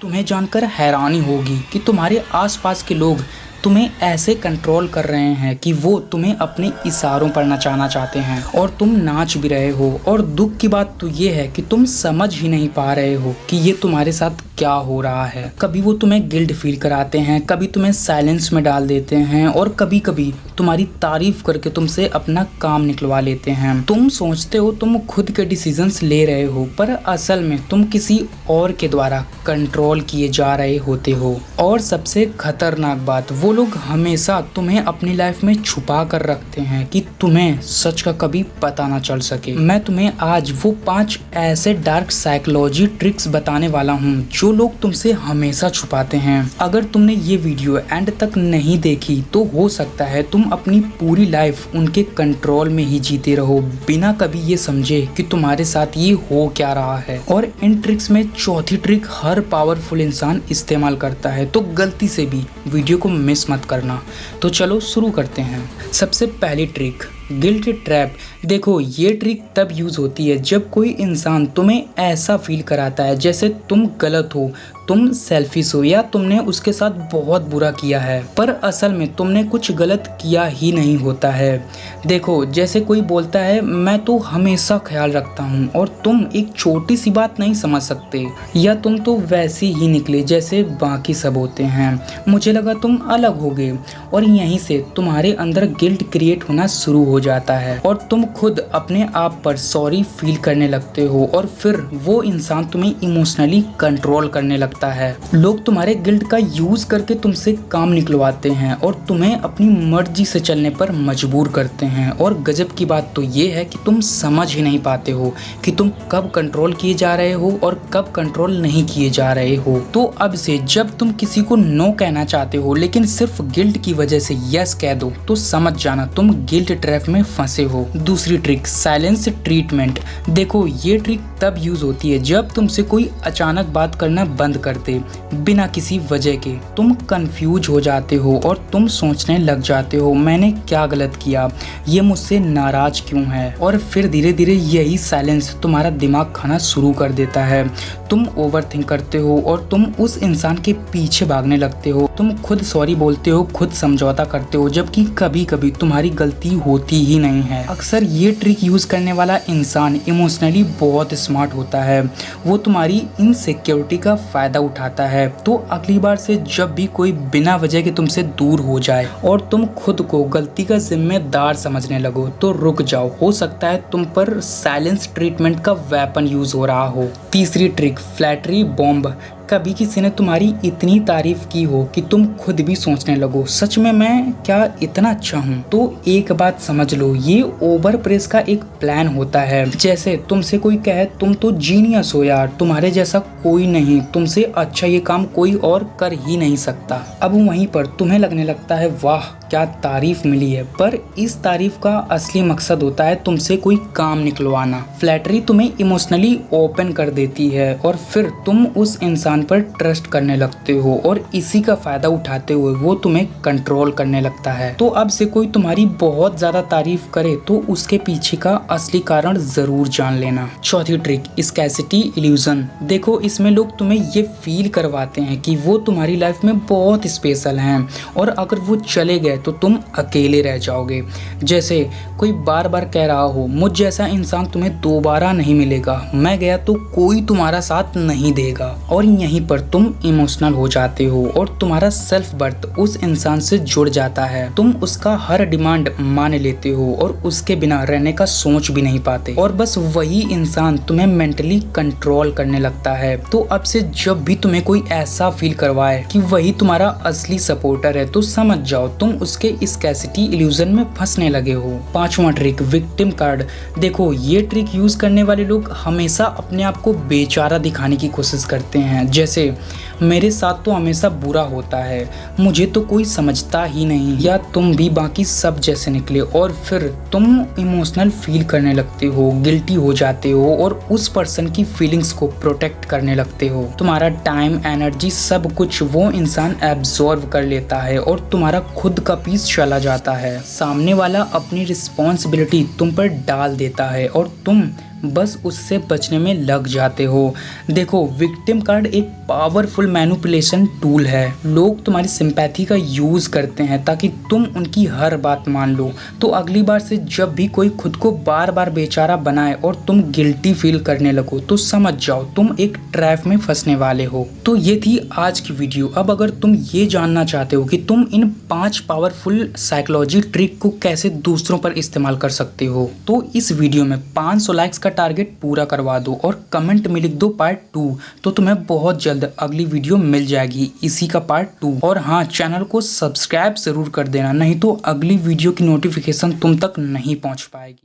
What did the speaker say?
तुम्हें जानकर हैरानी होगी कि तुम्हारे आसपास के लोग तुम्हें ऐसे कंट्रोल कर रहे हैं कि वो तुम्हें अपने इशारों पर नचाना चाहते हैं और तुम नाच भी रहे हो। और दुख की बात तो ये है कि तुम समझ ही नहीं पा रहे हो कि ये तुम्हारे साथ क्या हो रहा है। कभी वो तुम्हें गिल्ट फील कराते हैं, कभी तुम्हें साइलेंस में डाल देते हैं और कभी कभी तुम्हारी तारीफ करके तुमसे अपना काम निकलवा लेते हैं। तुम सोचते हो तुम खुद के डिसीजंस ले रहे हो, पर असल में तुम किसी और के द्वारा कंट्रोल किए जा रहे होते हो। और सबसे खतरनाक बात, वो लोग हमेशा तुम्हें अपनी लाइफ में छुपा कर रखते हैं कि तुम्हें सच का कभी पता ना चल सके। मैं तुम्हें आज वो 5 ऐसे डार्क साइकोलॉजी ट्रिक्स बताने वाला हूँ जो लोग तुमसे हमेशा छुपाते हैं। अगर तुमने ये वीडियो एंड तक नहीं देखी तो हो सकता है तुम अपनी पूरी लाइफ उनके कंट्रोल में ही जीते रहो, बिना कभी ये समझे कि तुम्हारे साथ ये हो क्या रहा है। और इन ट्रिक्स में चौथी ट्रिक हर पावरफुल इंसान इस्तेमाल करता है, तो गलती से भी वीडियो को मिस मत करना। तो चलो शुरू करते हैं। सबसे पहली ट्रिक, गिल्ट ट्रैप। देखो, ये ट्रिक तब यूज होती है जब कोई इंसान तुम्हें ऐसा फील कराता है जैसे तुम गलत हो, तुम सेल्फिश हो या तुमने उसके साथ बहुत बुरा किया है, पर असल में तुमने कुछ गलत किया ही नहीं होता है। देखो, जैसे कोई बोलता है मैं तो हमेशा ख्याल रखता हूँ और तुम एक छोटी सी बात नहीं समझ सकते, या तुम तो वैसे ही निकले जैसे बाकी सब होते हैं, मुझे लगा तुम अलग हो गए। और यहीं से तुम्हारे अंदर गिल्ट क्रिएट होना शुरू हो जाता है और तुम खुद अपने आप पर सॉरी फील करने लगते हो और फिर वो इंसान तुम्हें इमोशनली कंट्रोल करने लगता है। लोग तुम्हारे गिल्ट का यूज करके तुमसे काम निकलवाते हैं और तुम्हें अपनी मर्जी से चलने पर मजबूर करते हैं। और गजब की बात तो ये है कि तुम समझ ही नहीं पाते हो कि तुम कब कंट्रोल किए जा रहे हो और कब कंट्रोल नहीं किए जा रहे हो। तो अब से जब तुम किसी को नो कहना चाहते हो लेकिन सिर्फ गिल्ट की वजह से यस कह दो, तो समझ जाना तुम गिल्ट ट्रैप में फंसे हो। दूसरी ट्रिक, साइलेंस ट्रीटमेंट। देखो, ये ट्रिक तब यूज होती है जब तुमसे कोई अचानक बात करना बंद कर दे बिना किसी वजह के। तुम कंफ्यूज हो जाते हो और तुम सोचने लग जाते हो मैंने क्या गलत किया, ये मुझसे नाराज क्यों है। और फिर धीरे धीरे यही साइलेंस तुम्हारा दिमाग खाना शुरू कर देता है। तुम ओवरथिंक करते हो और तुम उस इंसान के पीछे भागने लगते हो। तुम खुद सॉरी बोलते हो, खुद समझौता करते हो, जबकि कभी कभी तुम्हारी गलती होती ही नहीं है। अक्सर ये ट्रिक यूज करने वाला इंसान इमोशनली बहुत स्मार्ट होता है। वो तुम्हारी इनसिक्योरिटी का फायदा उठाता है। तो अगली बार से जब भी कोई बिना वजह के तुमसे दूर हो जाए और तुम खुद को गलती का जिम्मेदार समझने लगो, तो रुक जाओ, हो सकता है तुम पर साइलेंस ट्रीटमेंट का वेपन यूज हो रहा हो। तीसरी ट्रिक, फ्लैटरी बॉम्ब। कभी किसी ने तुम्हारी इतनी तारीफ की हो कि तुम खुद भी सोचने लगो सच में मैं क्या इतना अच्छा हूँ। तो एक बात समझ लो, ये ओवर प्रेस का एक प्लान होता है। जैसे तुमसे कोई कहे तुम तो जीनियस हो यार, तुम्हारे जैसा कोई नहीं, तुमसे अच्छा ये काम कोई और कर ही नहीं सकता। अब वहीं पर तुम्हें लगने लगता है वाह क्या तारीफ मिली है, पर इस तारीफ का असली मकसद होता है तुमसे कोई काम निकलवाना। फ्लैटरी तुम्हें इमोशनली ओपन कर देती है और फिर तुम उस इंसान पर ट्रस्ट करने लगते हो और इसी का फायदा उठाते हुए वो तुम्हें कंट्रोल करने लगता है। तो अब से कोई तुम्हारी बहुत ज्यादा तारीफ करे तो उसके पीछे का असली कारण जरूर जान लेना। चौथी ट्रिक, स्कैर्सिटी इल्यूजन। देखो, इसमें लोग तुम्हें ये फील करवाते हैं कि वो तुम्हारी लाइफ में बहुत स्पेशल हैं और अगर वो चले गए तो तुम अकेले रह जाओगे। जैसे कोई बार बार कह रहा हो मुझ जैसा इंसान तुम्हें दोबारा नहीं मिलेगा, मैं गया तो कोई तुम्हारा साथ नहीं देगा। और यहीं पर तुम इमोशनल हो जाते हो और तुम्हारा सेल्फ वर्थ उस इंसान से जुड़ जाता है। तुम उसका हर डिमांड मान लेते हो और उसके बिना रहने का सोच भी नहीं पाते और बस वही इंसान तुम्हें मेंटली कंट्रोल करने लगता है। तो अब से जब भी तुम्हें कोई ऐसा फील करवाए कि वही तुम्हारा असली सपोर्टर है, तो समझ जाओ तुम उसके स्कैर्सिटी इल्यूजन में फंसने लगे हो। पांचवा ट्रिक, विक्टिम कार्ड। देखो, ये ट्रिक यूज करने वाले लोग हमेशा अपने आप को बेचारा दिखाने की कोशिश करते हैं। जैसे मेरे साथ तो हमेशा बुरा होता है, मुझे तो कोई समझता ही नहीं, या तुम भी बाकी सब जैसे निकले। और फिर तुम इमोशनल फील करने लगते हो, गिल्टी हो जाते हो और उस पर्सन की फीलिंग्स को प्रोटेक्ट करने लगते हो। तुम्हारा टाइम, एनर्जी, सब कुछ वो इंसान एब्जॉर्व कर लेता है और तुम्हारा खुद का पीस चला जाता है। सामने वाला अपनी रिस्पॉन्सिबिलिटी तुम पर डाल देता है और तुम बस उससे बचने में लग जाते हो। देखो, विक्टिम कार्ड एक पावरफुल मैनिपुलेशन टूल है। लोग तुम्हारी सिंपैथी का यूज़ करते हैं ताकि तुम उनकी हर बात मान लो। तो अगली बार से जब भी कोई खुद को बार बार बेचारा बनाए और तुम गिल्टी फील करने लगो तो समझ जाओ तुम एक ट्रैप में फंसने वाले हो। तो ये थी आज की वीडियो। अब अगर तुम ये जानना चाहते हो कि तुम इन 5 पावरफुल साइकोलॉजी ट्रिक को कैसे दूसरों पर इस्तेमाल कर सकते हो, तो इस वीडियो में 500 लाइक्स का टारगेट पूरा करवा दो और कमेंट में लिख दो पार्ट 2, तो तुम्हें बहुत जल्द अगली वीडियो मिल जाएगी इसी का पार्ट 2। और हाँ, चैनल को सब्सक्राइब जरूर कर देना, नहीं तो अगली वीडियो की नोटिफिकेशन तुम तक नहीं पहुंच पाएगी।